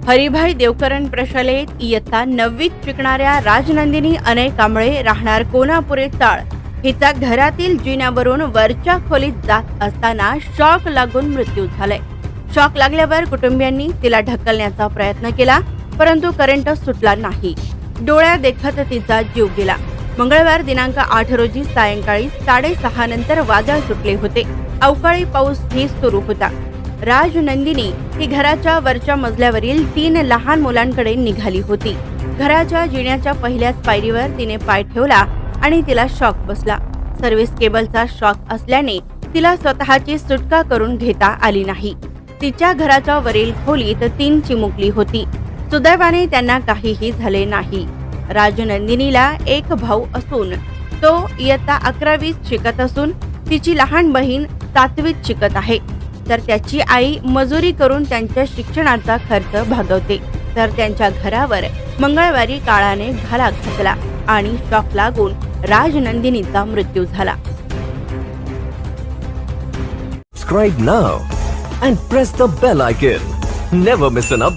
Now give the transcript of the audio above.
हरिभाई देवकरण प्रशालेत इयत्ता 9वीत शिकणाऱ्या राजनंदिनी अनय कांबळे राहणार कोनापुरे चाळ हिचा घरातील जिन्यावरून वरच्या खोलीत जात असताना शॉक लागून मृत्यू झालाय। शॉक लागल्यावर कुटुंबियांनी तिला ढकलण्याचा प्रयत्न केला, परंतु करंट सुटला नाही। डोळ्या देखत तिचा जीव गेला। मंगळवार दिनांक 8 रोजी सायंकाळी 6:30 नंतर वादळ सुटले होते। अवकाळी पाऊस ही सुरू होता। राजनंदिनी ही घराच्या वरच्या मजल्यावरील 3 लहान मुलांकडे निघाली होती। घराच्या जिन्याच्या पहिल्याच पायरीवर तिने पाय ठेवला आणि तिला शॉक बसला। सर्व्हिस केबलचा शॉक असल्याने तिला स्वतःची सुटका करून घेता आली नाही। तिच्या घराच्या वरील खोलीत 3 चिमुकली होती। सुदैवाने त्यांना काहीही झाले नाही। राजनंदिनीला एक भाऊ असून तो इयत्ता 11वीत शिकत असून तिची लहान बहीण 7वीत शिकत आहे। तर त्याची आई मजुरी करून त्यांच्या शिक्षणाचा खर्च भागवते। तर त्यांच्या घरावर मंगळवारी काळाने घाला घातला आणि शॉक लागून राजनंदिनीचा मृत्यू झाला। Subscribe now and press the bell icon. Never miss an update.